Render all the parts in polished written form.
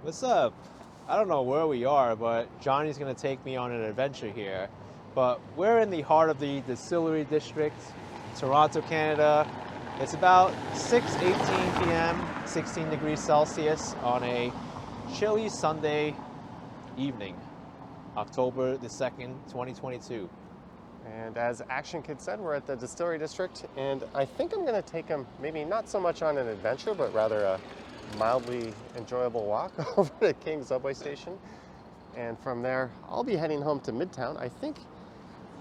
What's up? I don't know where we are, but Johnny's gonna take me on an adventure here. But we're in the heart of the Distillery District, Toronto, Canada. It's about 6:18 p.m., 16 degrees Celsius on a chilly Sunday evening, October the 2nd, 2022. And as Action Kid said, we're at the Distillery District, and I think I'm going to take him maybe not so much on an adventure, but rather a mildly enjoyable walk over to King subway station. And from there, I'll be heading home to Midtown. I think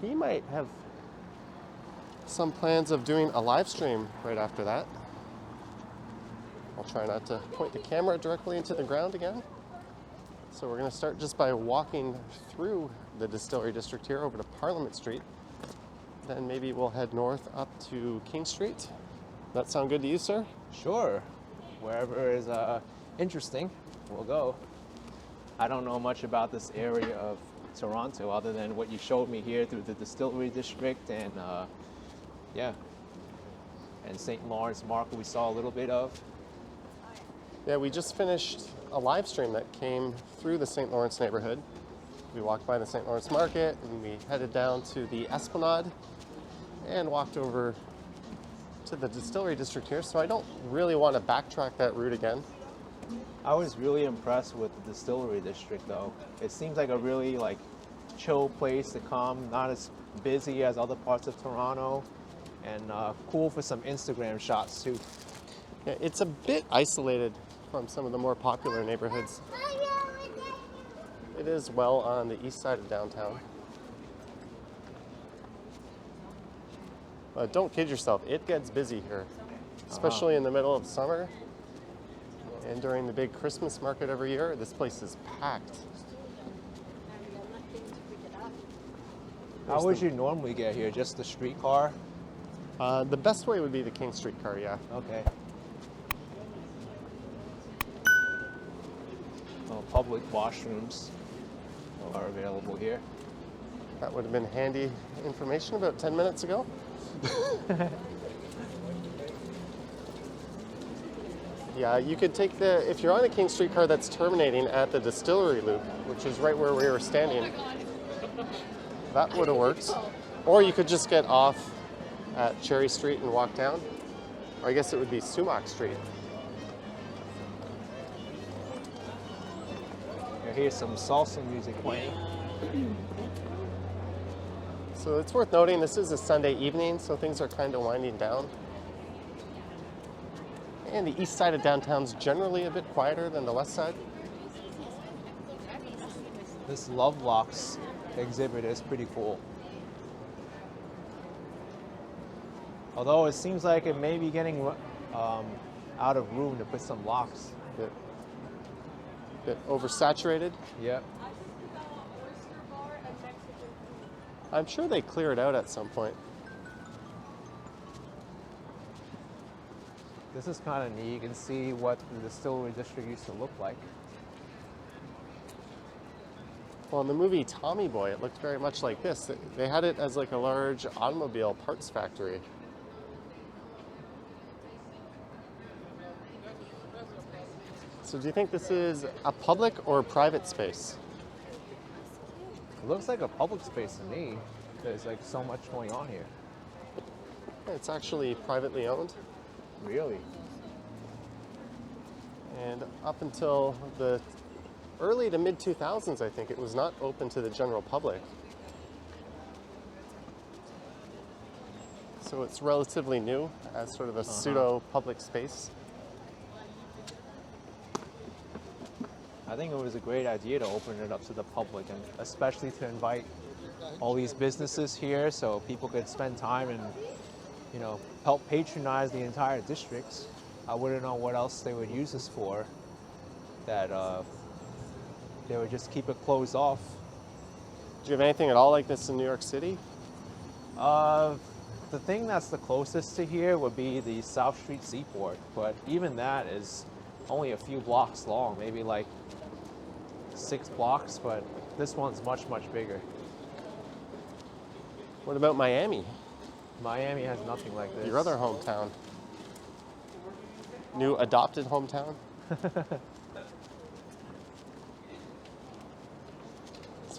he might have some plans of doing a live stream right after that. I'll try not to point the camera directly into the ground again. So we're going to start just by walking through the Distillery District here over to Parliament Street. Then maybe we'll head north up to King Street. That sound good to you, sir? Sure. Wherever is interesting, we'll go. I don't know much about this area of Toronto other than what you showed me here through the Distillery District and and St. Lawrence Market we saw a little bit of. Yeah, we just finished a live stream that came through the St. Lawrence neighborhood. We walked by the St. Lawrence Market and we headed down to the Esplanade and walked over to the Distillery District here, so I don't really want to backtrack that route again. I was really impressed with the Distillery District though. It seems like a really chill place to come, not as busy as other parts of Toronto, and cool for some Instagram shots too. Yeah, it's a bit isolated from some of the more popular neighborhoods. It is well on the east side of downtown. But don't kid yourself, it gets busy here, especially in the middle of summer and during the big Christmas market every year. This place is packed. How would you normally get here? Just the streetcar? The best way would be the King streetcar, yeah. Okay. Public washrooms are available here. That would have been handy information about 10 minutes ago. Yeah, you could take if you're on a King streetcar that's terminating at the Distillery Loop, which is right where we were standing, that would have worked. Or you could just get off at Cherry Street and walk down. Or I guess it would be Sumac Street. Here's some salsa music playing. So it's worth noting this is a Sunday evening, so things are kind of winding down. And the east side of downtown's generally a bit quieter than the west side. This Love Locks exhibit is pretty cool. Although it seems like it may be getting out of room to put some locks. Bit oversaturated. Yep. I'm sure they clear it out at some point. This is kind of neat. You can see what the Distillery District used to look like. Well, in the movie Tommy Boy, it looked very much like this. They had it as like a large automobile parts factory. So do you think this is a public or a private space? It looks like a public space to me. There's so much going on here. It's actually privately owned. Really? And up until the early to mid 2000s, I think, it was not open to the general public. So it's relatively new as sort of a pseudo-public space. I think it was a great idea to open it up to the public, and especially to invite all these businesses here so people could spend time and, help patronize the entire district. I wouldn't know what else they would use this for, that they would just keep it closed off. Do you have anything at all like this in New York City? The thing that's the closest to here would be the South Street Seaport, but even that is only a few blocks long, maybe 6 blocks, but this one's much, much bigger. What about Miami? Miami has nothing like this. Your other hometown. New adopted hometown?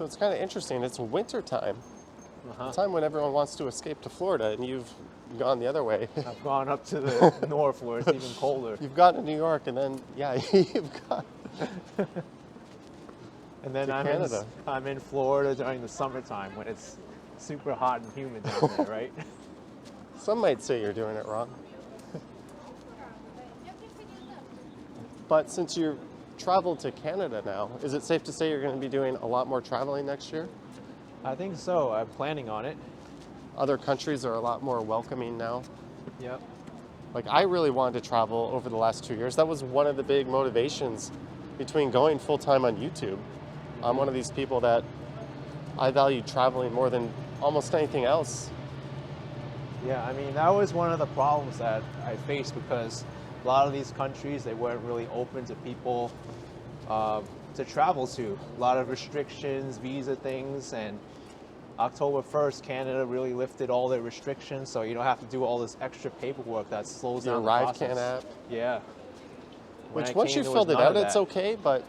So it's kind of interesting. It's winter time, Uh-huh. time when everyone wants to escape to Florida, and you've gone the other way. I've gone up to the north where it's even colder. You've gone to New York, and then, yeah, you've got And then to Canada. I'm in Florida during the summertime when it's super hot and humid down there, right? Some might say you're doing it wrong. But since you've traveled to Canada now, is it safe to say you're going to be doing a lot more traveling next year? I think so. I'm planning on it. Other countries are a lot more welcoming now. Yep. Like, I really wanted to travel over the last 2 years. That was one of the big motivations between going full-time on YouTube. I'm one of these people that I value traveling more than almost anything else. Yeah, I mean, that was one of the problems that I faced because a lot of these countries, they weren't really open to people to travel to. A lot of restrictions, visa things, and October 1st, Canada really lifted all their restrictions, so you don't have to do all this extra paperwork that slows The down the ArriveCan process. app. Yeah. When Which I once came, you there was filled it none out, of it's that. okay, but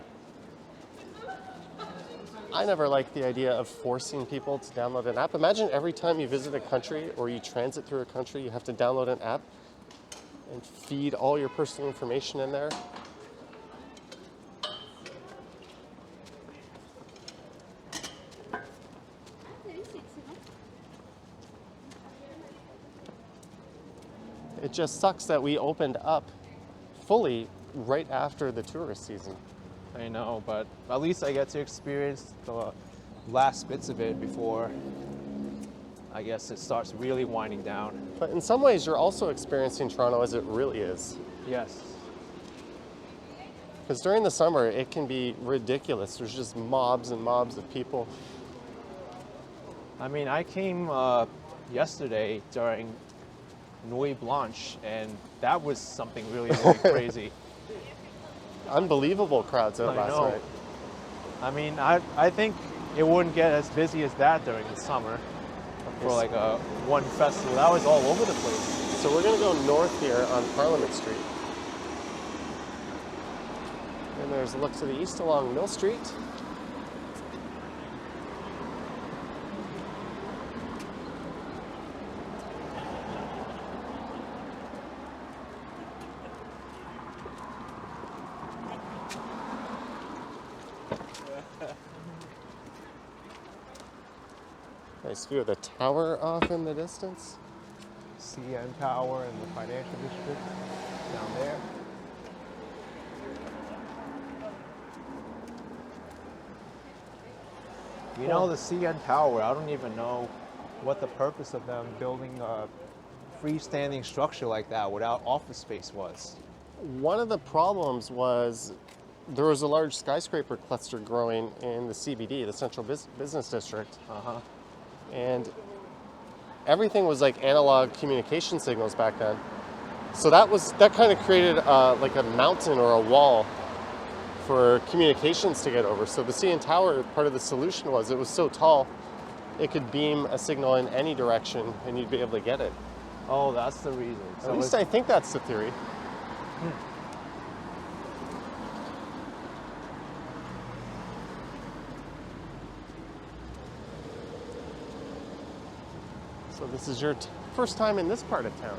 I never liked the idea of forcing people to download an app. Imagine every time you visit a country or you transit through a country, you have to download an app and feed all your personal information in there. It just sucks that we opened up fully right after the tourist season. I know, but at least I get to experience the last bits of it before I guess it starts really winding down. But in some ways, you're also experiencing Toronto as it really is. Yes. Because during the summer, it can be ridiculous. There's just mobs and mobs of people. I mean, I came yesterday during Nuit Blanche, and that was something really, really crazy. Unbelievable crowds out I last know. night. I mean, I think it wouldn't get as busy as that during the summer for like a one festival. That was all over the place. So we're going to go north here on Parliament Street. And there's a look to the east along Mill Street. Nice view of the tower off in the distance. CN Tower and the financial district down there. You know, the CN Tower, I don't even know what the purpose of them building a freestanding structure like that without office space was. One of the problems was there was a large skyscraper cluster growing in the CBD, the Central Business District. Uh-huh. And everything was like analog communication signals back then. So that kind of created like a mountain or a wall for communications to get over. So the CN Tower, part of the solution was it was so tall, it could beam a signal in any direction and you'd be able to get it. Oh, that's the reason. At least I think that's the theory. So this is your first time in this part of town.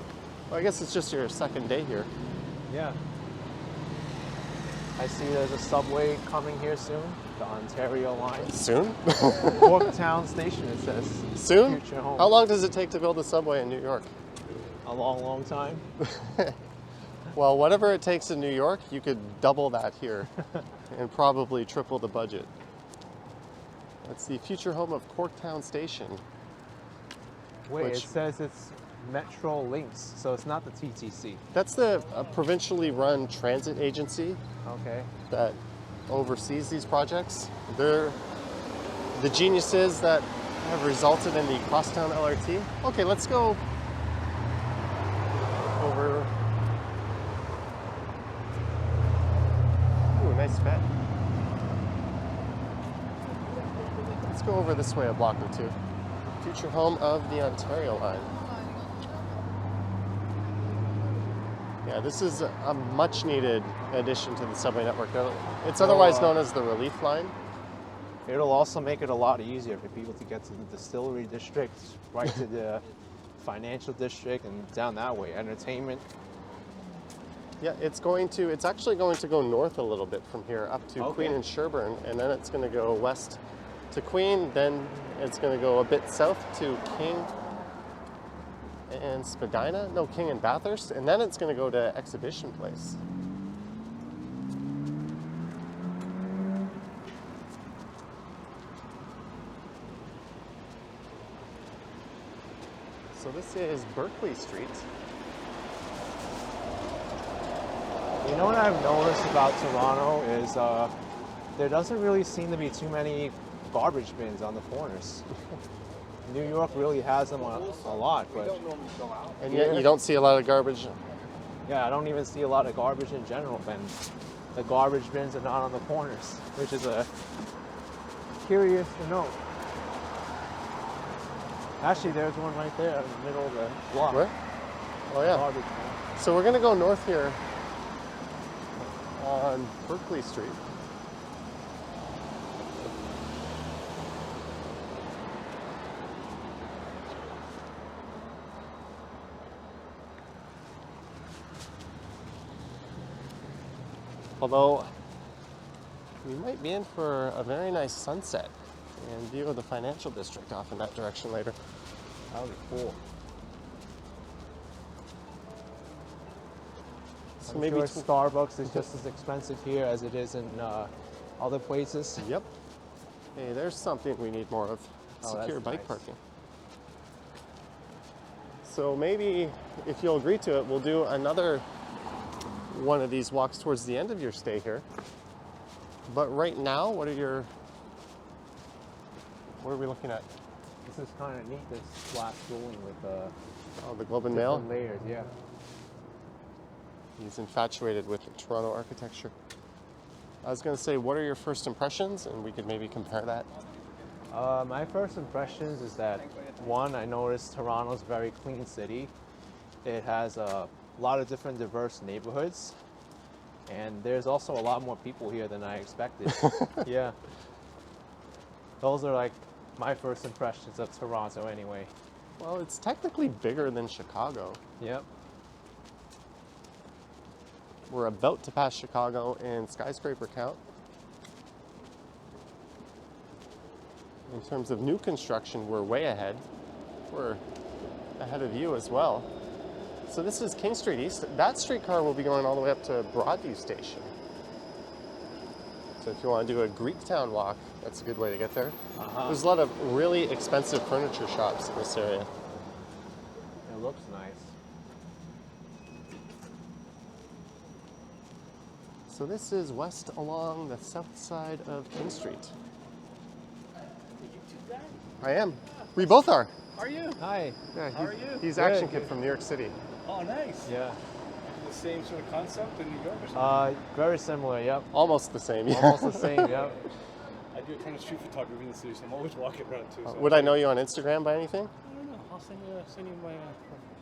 Well, I guess it's just your second day here. Yeah. I see there's a subway coming here soon, the Ontario line. Soon? Corktown Station, it says. Soon? Future home. How long does it take to build a subway in New York? A long, long time. Well, whatever it takes in New York, you could double that here and probably triple the budget. That's the future home of Corktown Station. Wait, Which- it says it's Metro Links, so it's not the TTC. That's the provincially run transit agency Okay. that oversees these projects. They're the geniuses that have resulted in the Crosstown LRT. Okay, let's go over. Ooh, nice vet. Let's go over this way a block or two. Future home of the Ontario line. Yeah, this is a much needed addition to the subway network. It's otherwise known as the Relief Line. It'll also make it a lot easier for people to get to the Distillery District, right to the financial district, and down that way, entertainment. Yeah, it's actually going to go north a little bit from here up to Queen and Sherbourne, and then it's going to go west to Queen, then it's going to go a bit south to King and Spadina, no, King and Bathurst, and then it's going to go to Exhibition Place. So this is Berkely Street. You know what I've noticed about Toronto is there doesn't really seem to be too many garbage bins on the corners. New York really has them a lot, but And yet you don't see a lot of garbage. yeah, I don't even see a lot of garbage in general, and the garbage bins are not on the corners, which is curious to note. Actually, there's one right there in the middle of the block. Where? Oh yeah. Garbage bin. So we're going to go north here on Berkely Street. Although we might be in for a very nice sunset and view of the financial district off in that direction later. That would be cool. So I'm maybe sure Starbucks is just as expensive here as it is in other places. Yep. Hey, there's something we need more of. Oh, Secure that's bike nice. parking. So maybe, if you'll agree to it, we'll do another one of these walks towards the end of your stay here. But right now, what are we looking at? This is kind of neat, this glass ceiling with Oh, the Globe and Mail. different layers, yeah. He's infatuated with Toronto architecture. I was going to say, what are your first impressions? And we could maybe compare that. My first impressions is that, one, I noticed Toronto's a very clean city. It has a lot of different diverse neighborhoods, and there's also a lot more people here than I expected. Yeah. Those are like my first impressions of Toronto anyway. Well, it's technically bigger than Chicago. Yep. We're about to pass Chicago in skyscraper count. In terms of new construction, we're way ahead. We're ahead of you as well. So this is King Street East. That streetcar will be going all the way up to Broadview Station. So if you want to do a Greektown walk, that's a good way to get there. There's a lot of really expensive furniture shops in this area. It looks nice. So this is west along the south side of King Street. I am. We both are. Are you? Hi. Yeah, How are you? he's Good, Action Kid good. from New York City. Oh, nice. Yeah. The same sort of concept in New York or something? Very similar, yep. Almost the same. Yeah. Almost the same, yep. I do a ton of street photography in the city, so I'm always walking around too. So Would I know you on Instagram by anything? I don't know. I'll send you my.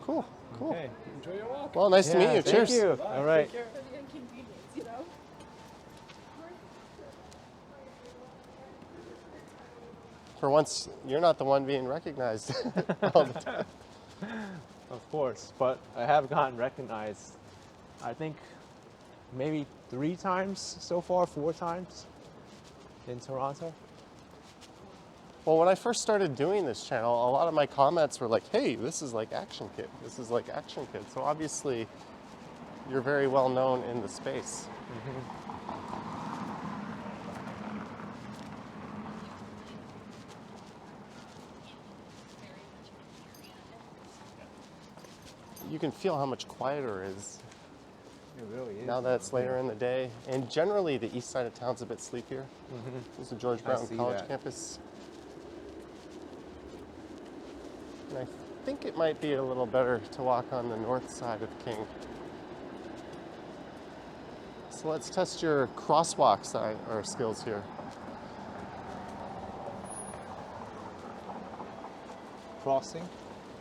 Cool, cool. Okay. Enjoy your walk. Well, nice to meet you. Thank Cheers. you. Bye. All right. Take care. For the inconvenience, you know? For once, you're not the one being recognized all the time. Of course, but I have gotten recognized, I think, maybe 3 times so far, 4 times in Toronto. Well, when I first started doing this channel, a lot of my comments were like, hey, this is like Action Kid. This is like Action Kid. So obviously, you're very well known in the space. You can feel how much quieter it is It really is. now that it's later in the day. And generally, the east side of town's a bit sleepier. This is the George Brown see College that. campus. And I think it might be a little better to walk on the north side of King. So let's test your crosswalk or skills here. Crossing?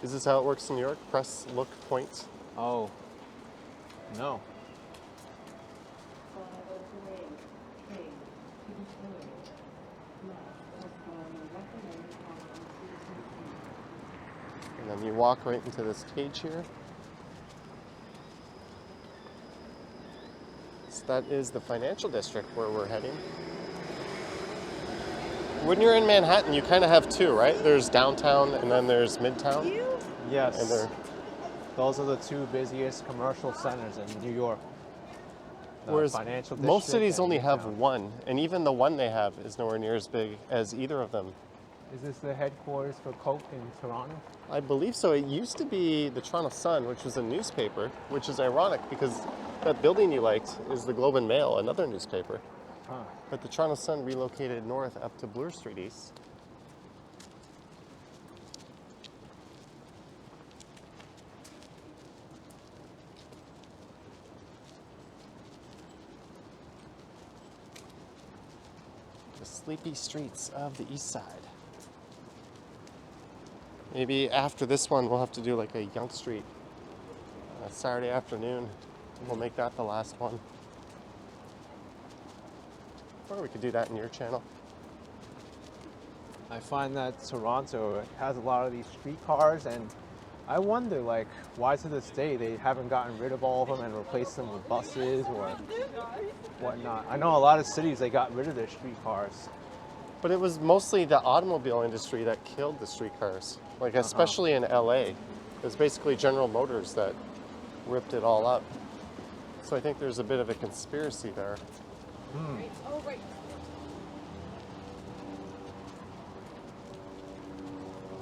Is this how it works in New York? Press, look, point. Oh, no. And then you walk right into this cage here. So that is the financial district where we're heading. When you're in Manhattan, you kind of have two, right? There's downtown and then there's midtown. Yes. And those are the two busiest commercial centers in New York. The whereas financial most district cities and only have Midtown. one, and even the one they have is nowhere near as big as either of them. Is this the headquarters for Coke in Toronto? I believe so. It used to be the Toronto Sun, which was a newspaper, which is ironic because that building you liked is the Globe and Mail, another newspaper. Huh. But the Toronto Sun relocated north up to Bloor Street East. The sleepy streets of the east side. Maybe after this one, we'll have to do like a Yonge Street Saturday afternoon. We'll make that the last one. Or we could do that in your channel. I find that Toronto has a lot of these streetcars, and I wonder, like, why to this day they haven't gotten rid of all of them and replaced them with buses or whatnot. I know a lot of cities, they got rid of their streetcars. But it was mostly the automobile industry that killed the streetcars. Like, especially in LA. It was basically General Motors that ripped it all up. So I think there's a bit of a conspiracy there. Oh, right.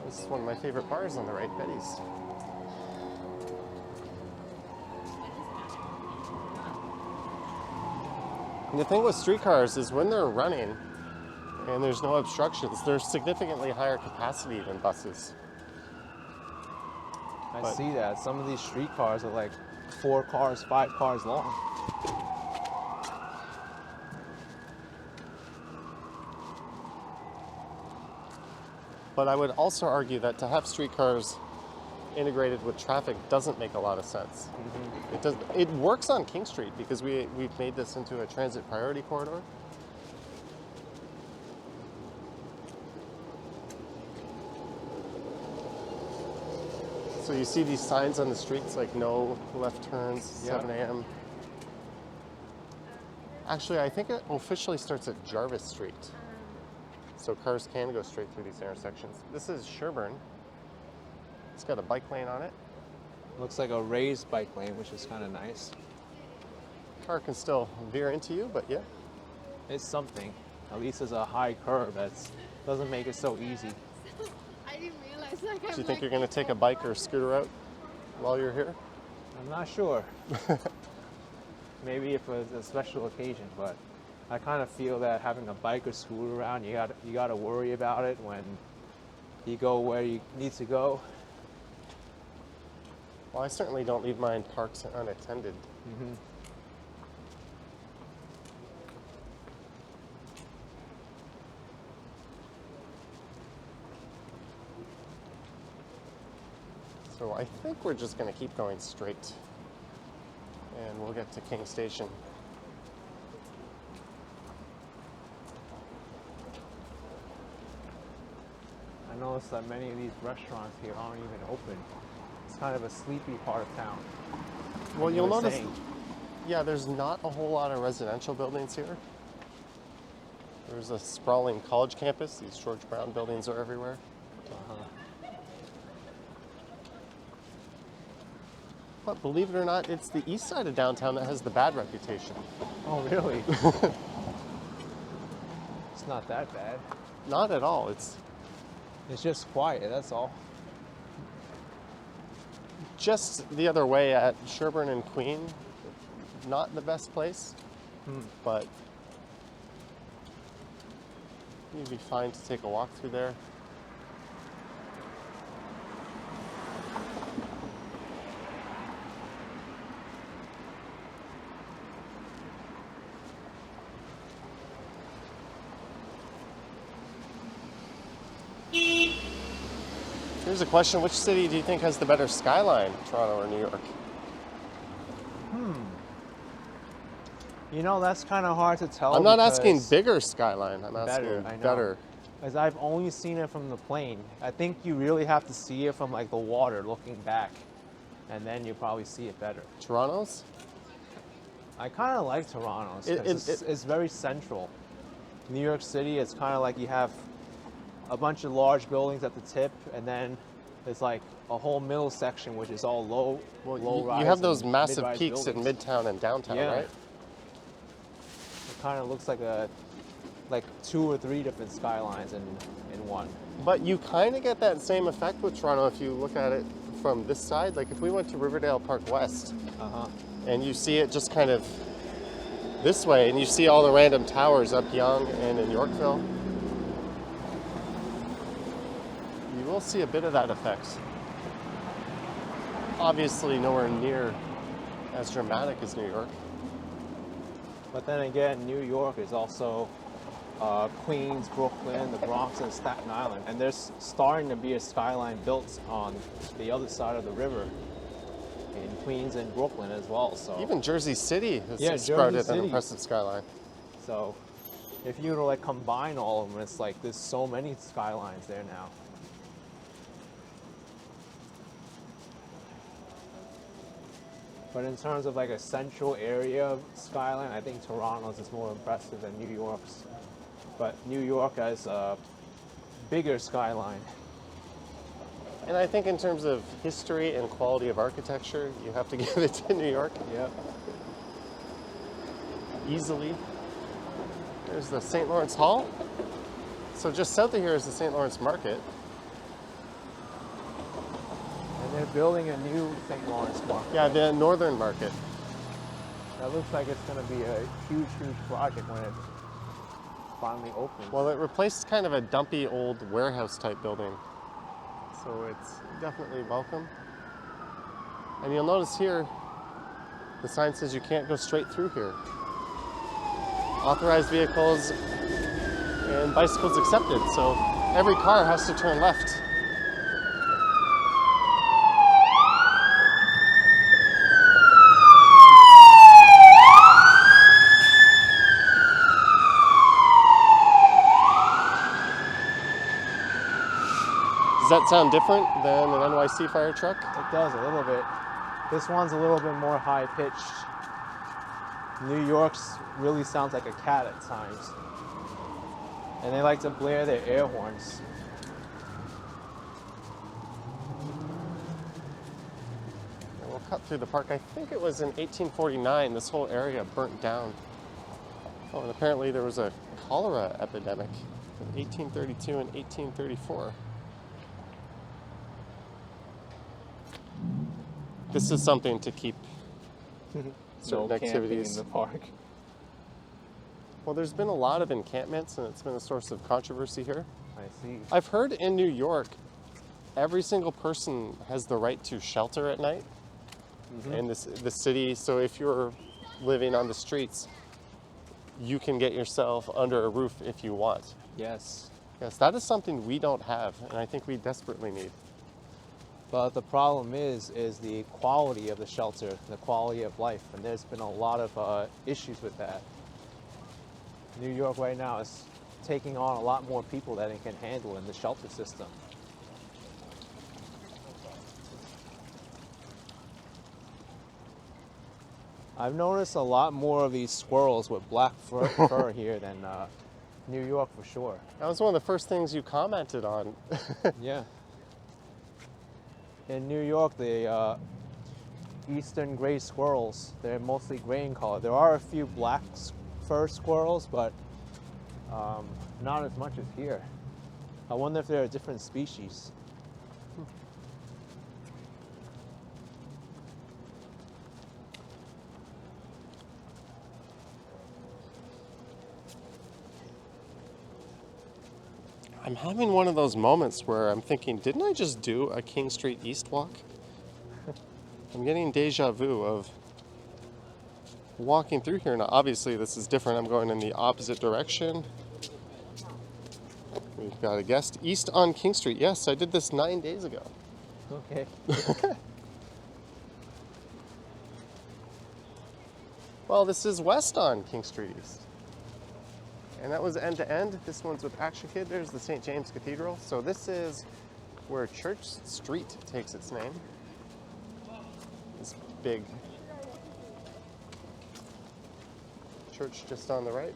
This is one of my favorite bars on the right, Betty's. And the thing with streetcars is when they're running and there's no obstructions, they're significantly higher capacity than buses. I see that. Some of these streetcars are like 4 cars, 5 cars long. But I would also argue that to have streetcars integrated with traffic doesn't make a lot of sense. It does. It works on King Street because we've made this into a transit priority corridor. So you see these signs on the streets like no left turns, 7 a.m. Actually, I think it officially starts at Jarvis Street. So cars can go straight through these intersections. This is Sherbourne. It's got a bike lane on it. Looks like a raised bike lane, which is kind of nice. Car can still veer into you, but yeah. It's something. At least there's a high curb that doesn't make it so easy. I didn't realize. Like, Do you think you're going to take a bike or a scooter out while you're here? I'm not sure. Maybe if it was a special occasion, but I kind of feel that having a bike or scooter around, you got to worry about it when you go where you need to go. Well, I certainly don't leave mine parked unattended. So I think we're just going to keep going straight, and we'll get to King Station. I noticed that many of these restaurants here aren't even open. It's kind of a sleepy part of town. Well, you'll You were notice, saying. yeah, there's not a whole lot of residential buildings here. There's a sprawling college campus. These George Brown buildings are everywhere. But believe it or not, it's the east side of downtown that has the bad reputation. Oh, really? It's not that bad. Not at all. It's just quiet, that's all. just the other way at Sherbourne and Queen. Not the best place, but you'd be fine to take a walk through there. Here's a question. Which city do you think has the better skyline, Toronto or New York? You know, that's kind of hard to tell. I'm not asking because bigger skyline. I'm better, asking I know. better. As I've only seen it from the plane. I think you really have to see it from like the water looking back, and then you probably see it better. Toronto's? I kind of like Toronto's because it's very central. New York City, it's kind of like you have a bunch of large buildings at the tip, and then there's like a whole middle section which is all low rise. You have those and massive mid-rise peaks buildings. in Midtown and downtown, Yeah. right? It kind of looks like like 2 or 3 different skylines in one. But you kind of get that same effect with Toronto if you look at it from this side. Like if we went to Riverdale Park West, and you see it just kind of this way, and you see all the random towers up Yonge and in Yorkville, you will see a bit of that effect. Obviously nowhere near as dramatic as New York. But then again, New York is also Queens, Brooklyn, the Bronx, and Staten Island. And there's starting to be a skyline built on the other side of the river in Queens and Brooklyn as well. So Even Jersey City has Yeah, sprouted Jersey an City. impressive skyline. So if you were to like combine all of them, it's like there's so many skylines there now. But in terms of like a central area skyline, I think Toronto's is more impressive than New York's. But New York has a bigger skyline. And I think in terms of history and quality of architecture, you have to give it to New York Yep. easily. There's the St. Lawrence Hall. So just south of here is the St. Lawrence Market. And they're building a new St. Lawrence Market. Yeah, the Northern Market. That looks like it's going to be a huge, huge project when it finally opens. Well, it replaced kind of a dumpy old warehouse type building. So it's definitely welcome. And you'll notice here, the sign says you can't go straight through here. Authorized vehicles and bicycles accepted. So every car has to turn left. Does that sound different than an NYC fire truck? It does a little bit. This one's a little bit more high pitched. New York's really sounds like a cat at times. And they like to blare their air horns. And we'll cut through the park. I think it was in 1849 this whole area burnt down. Oh, and apparently there was a cholera epidemic in 1832 and 1834. This is something to keep certain No camping activities. in the park. Well, there's been a lot of encampments, and it's been a source of controversy here. I see. I've heard in New York, every single person has the right to shelter at night in the city. So if you're living on the streets, you can get yourself under a roof if you want. Yes. Yes, that is something we don't have, and I think we desperately need. But the problem is the quality of the shelter, the quality of life, and there's been a lot of issues with that. New York right now is taking on a lot more people than it can handle in the shelter system. I've noticed a lot more of these squirrels with black fur here than New York for sure. That was one of the first things you commented on. Yeah. In New York, the eastern gray squirrels, they're mostly gray in color. There are a few black fur squirrels, but not as much as here. I wonder if they're a different species. I'm having one of those moments where I'm thinking, didn't I just do a King Street East walk? I'm getting deja vu of walking through here. Now, obviously, this is different. I'm going in the opposite direction. We've got a guest east on King Street. Yes, I did this 9 days ago. Okay. Well, this is west on King Street East. And that was end to end. This one's with Action Kid. There's the St. James Cathedral. So this is where Church Street takes its name. This big church just on the right.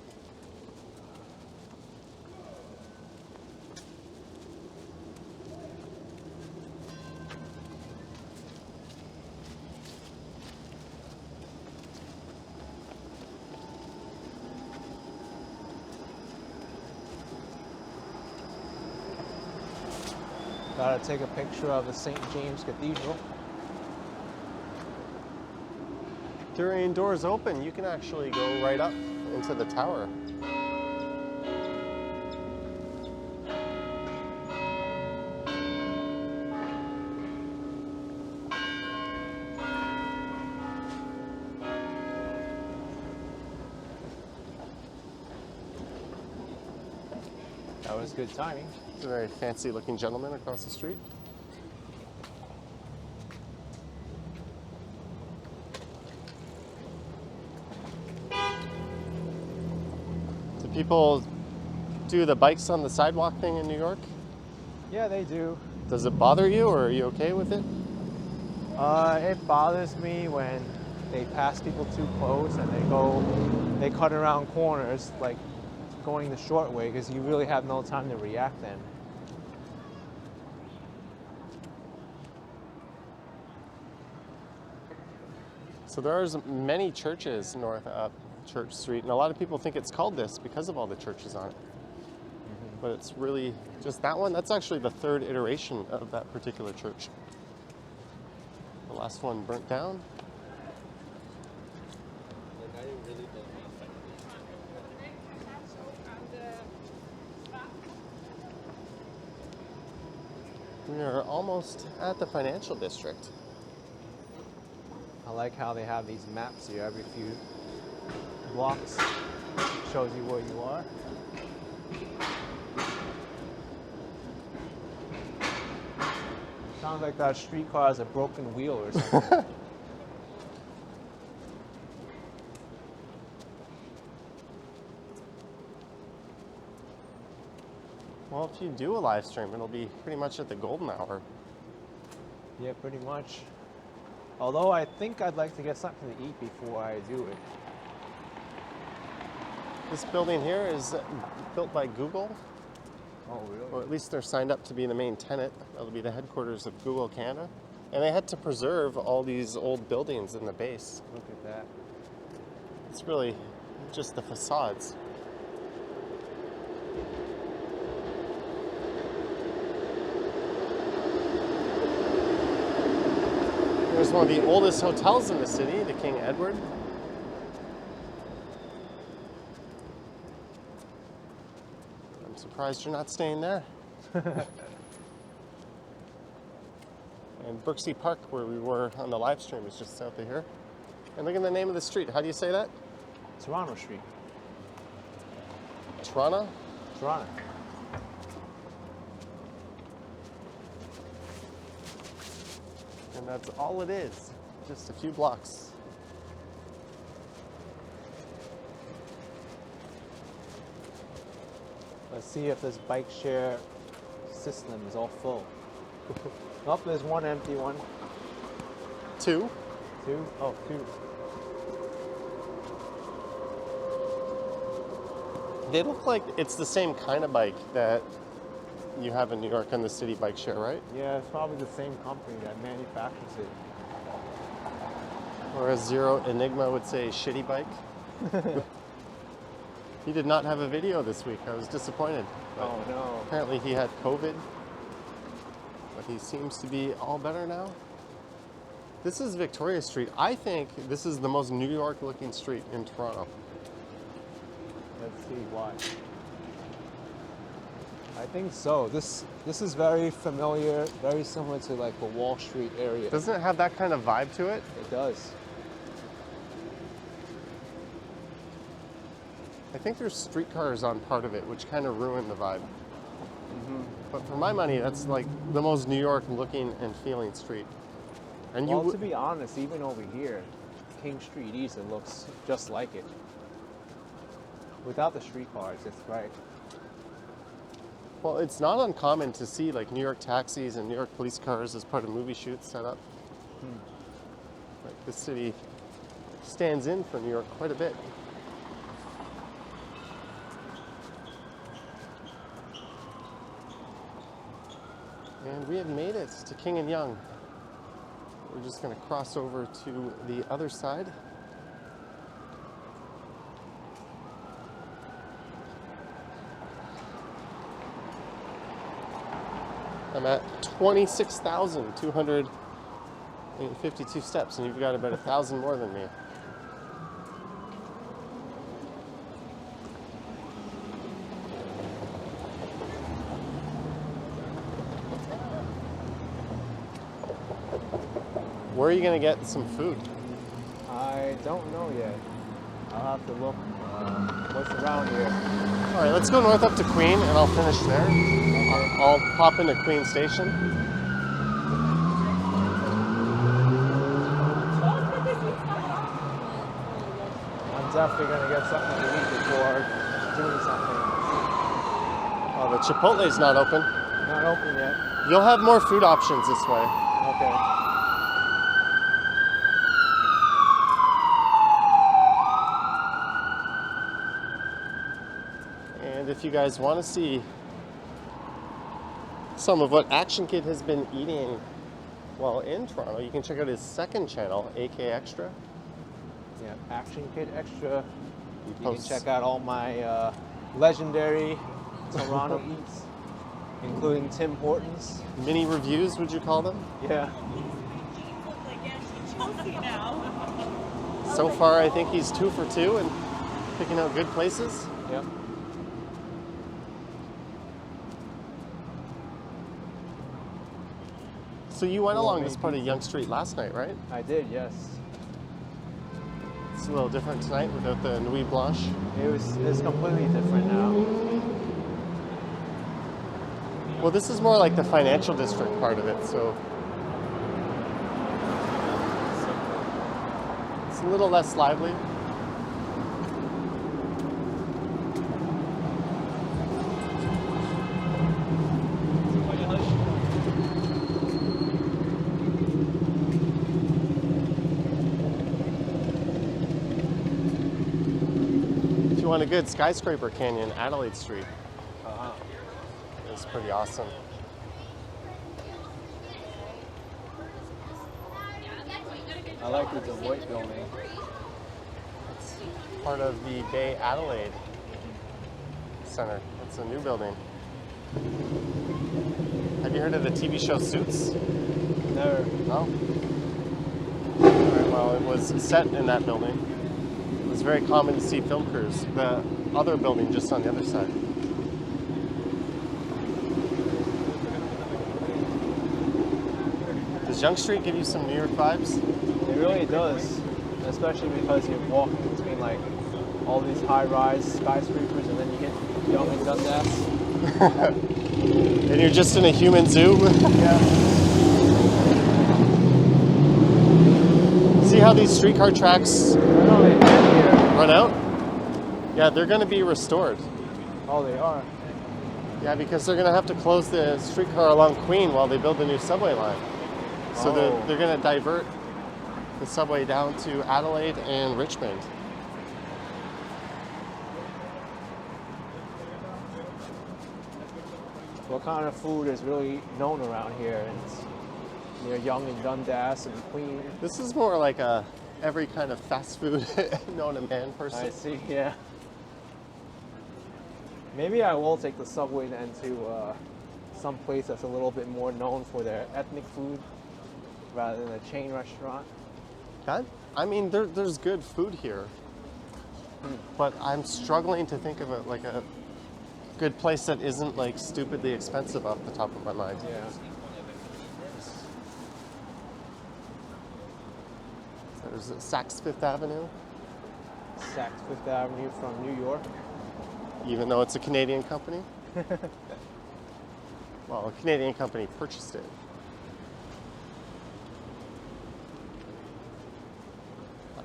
Gotta take a picture of the St. James Cathedral. During doors open, you can actually go right up into the tower. That was good timing. It's a very fancy looking gentleman across the street. Do people do the bikes on the sidewalk thing in New York? Yeah, they do. Does it bother you, or are you okay with it? It bothers me when they pass people too close and they cut around corners, like going the short way, because you really have no time to react then. So there's many churches north up Church Street, and a lot of people think it's called this because of all the churches on it. But it's really just that one. That's actually the third iteration of that particular church. The last one burnt down. We are almost at the financial district. I like how they have these maps here. Every few blocks shows you where you are. Sounds like that streetcar has a broken wheel or something. Well, if you do a live stream, it'll be pretty much at the golden hour. Yeah, pretty much. Although I think I'd like to get something to eat before I do it. This building here is built by Google, Oh, really? or at least they're signed up to be the main tenant. That'll be the headquarters of Google Canada. And they had to preserve all these old buildings in the base. Look at that. It's really just the facades. There's one of the oldest hotels in the city, the King Edward. I'm surprised you're not staying there. And Berkely Park, where we were on the live stream, is just south of here. And look at the name of the street. How do you say that? Toronto Street. Toronto? Toronto. And that's all it is. Just a few blocks. Let's see if this bike share system is all full. Oh, there's one empty one. Two. Two? Oh, two. They look like it's the same kind of bike that you have in New York on the city bike share, right? Yeah, it's probably the same company that manufactures it. Or as Zero Enigma would say, shitty bike. He did not have a video this week. I was disappointed. But Oh, no. apparently he had COVID. But he seems to be all better now. This is Victoria Street. I think this is the most New York looking street in Toronto. Let's see why. I think so. This is very familiar, very similar to like the Wall Street area. Doesn't it have that kind of vibe to it? It does. I think there's streetcars on part of it, which kind of ruin the vibe. But for my money, that's like the most New York looking and feeling street. And Well, to be honest, even over here, King Street East, it looks just like it. Without the streetcars, it's great. Well, it's not uncommon to see like New York taxis and New York police cars as part of movie shoots set up. Like the city stands in for New York quite a bit. And we have made it to King and Yonge. We're just going to cross over to the other side. I'm at 26,252 steps, and you've got about 1,000 more than me. Where are you going to get some food? I don't know yet. I'll have to look what's around here. All right, let's go north up to Queen, and I'll finish there. I'll pop into Queen Station. I'm definitely going to get something to eat before doing something. Oh, the Chipotle's not open. Not open yet. You'll have more food options this way. Okay. And if you guys want to see some of what Action Kid has been eating while in Toronto, you can check out his second channel, AK Extra. Yeah, Action Kid Extra. He You can posts check out all my legendary Toronto eats, including Tim Hortons. mini reviews, would you call them? Yeah. So far, I think he's 2 for 2 and picking out good places. Yep. So you went along this part of Yonge Street last night, right? I did, yes. It's a little different tonight without the Nuit Blanche. It's completely different now. Well, this is more like the financial district part of it, so it's a little less lively. If you want a good skyscraper canyon, Adelaide Street. It's pretty awesome. I like the Deloitte building. It's part of the Bay Adelaide Center. It's a new building. Have you heard of the TV show Suits? Never. No? Alright, well, it was set in that building. It was very common to see film crews. The other building just on the other side. Does Yonge Street give you some New York vibes? It really does, especially because you're walking between like all these high-rise skyscrapers, and then you hit Yonge and Dundas. And you're just in a human zoo? Yeah. See how these streetcar tracks No, they end here. run out? Yeah, they're going to be restored. Oh, they are. Yeah, because they're going to have to close the streetcar along Queen while they build the new subway line. So Oh. they're going to divert the subway down to Adelaide and Richmond. What kind of food is really known around here? It's near Yonge and Dundas and Queen. This is more like every kind of fast food known to man person. I see, yeah. Maybe I will take the subway then to some place that's a little bit more known for their ethnic food rather than a chain restaurant. I mean, there's good food here, but I'm struggling to think of like a good place that isn't like stupidly expensive off the top of my mind. Yeah. There's Saks Fifth Avenue, Saks Fifth Avenue from New York. even though it's a Canadian company. Well, a Canadian company purchased it.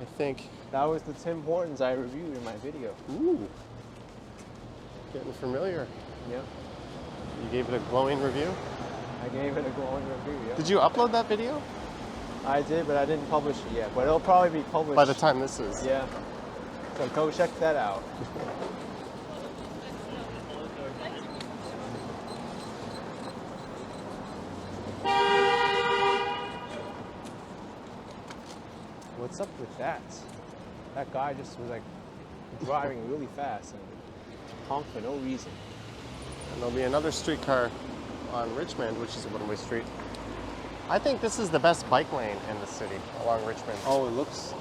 I think? That was the Tim Hortons I reviewed in my video. Ooh, getting familiar. Yeah. You gave it a glowing review? I gave it a glowing review, yeah. Did you upload that video? I did, but I didn't publish it yet. But it'll probably be published. By the time this is. Yeah. So go check that out. What's up with that? That guy just was like driving really fast and honked for no reason. And there'll be another streetcar on Richmond, which is a one-way street. I think this is the best bike lane in the city along Richmond. Oh, it looks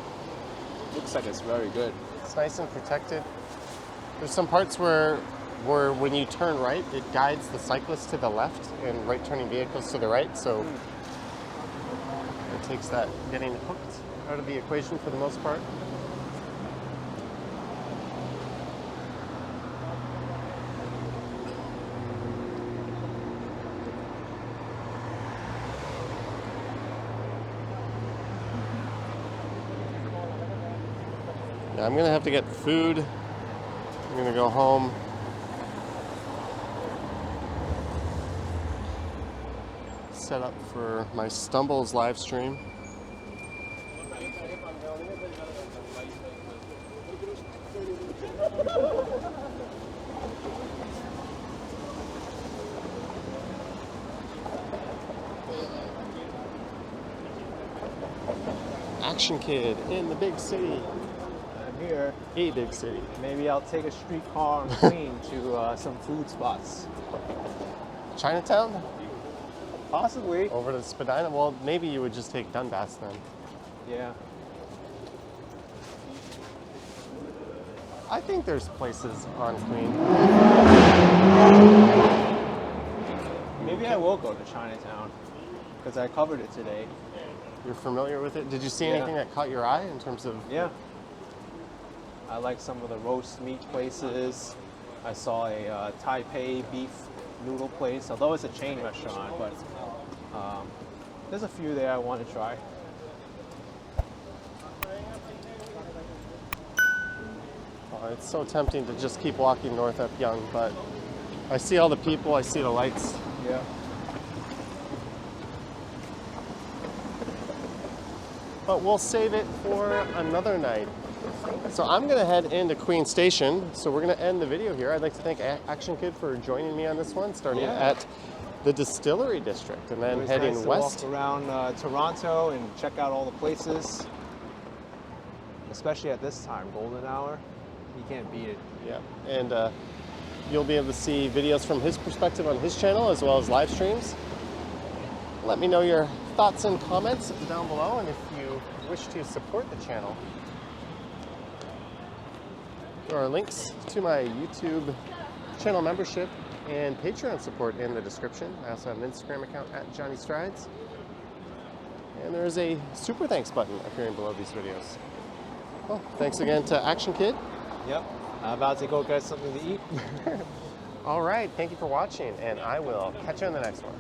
like it's very good. It's nice and protected. There's some parts where when you turn right, it guides the cyclist to the left and right-turning vehicles to the right. So it takes that getting hooked out of the equation for the most part. Now I'm gonna have to get food. I'm gonna go home. Set up for my Stumbles live stream. Action Kid in the big city. I'm here. A big city. Maybe I'll take a streetcar on Queen to some food spots. Chinatown? Possibly. Over to Spadina? Well, maybe you would just take Dundas then. Yeah. I think there's places on Queen. Maybe I will go to Chinatown because I covered it today. You're familiar with it? Did you see Yeah. anything that caught your eye in terms of... Yeah. I like some of the roast meat places. I saw a Taipei beef noodle place, although it's a chain restaurant, but there's a few there I want to try. Oh, it's so tempting to just keep walking north up Yonge, but I see all the people, I see the lights. Yeah. But we'll save it for another night. So I'm gonna head into Queen Station. So we're gonna end the video here. I'd like to thank Action Kid for joining me on this one, starting at the Distillery District and then It was heading nice to west. walk around Toronto and check out all the places, especially at this time, golden hour. You can't beat it. Yeah, and you'll be able to see videos from his perspective on his channel as well as live streams. Let me know your thoughts and comments down below, and if you wish to support the channel, there are links to my YouTube channel membership and Patreon support in the description. I also have an Instagram account at Johnny Strides. And there's a super thanks button appearing below these videos. Well, thanks again to Action Kid. Yep. I'm about to go get something to eat. All right, thank you for watching, and I will catch you in the next one.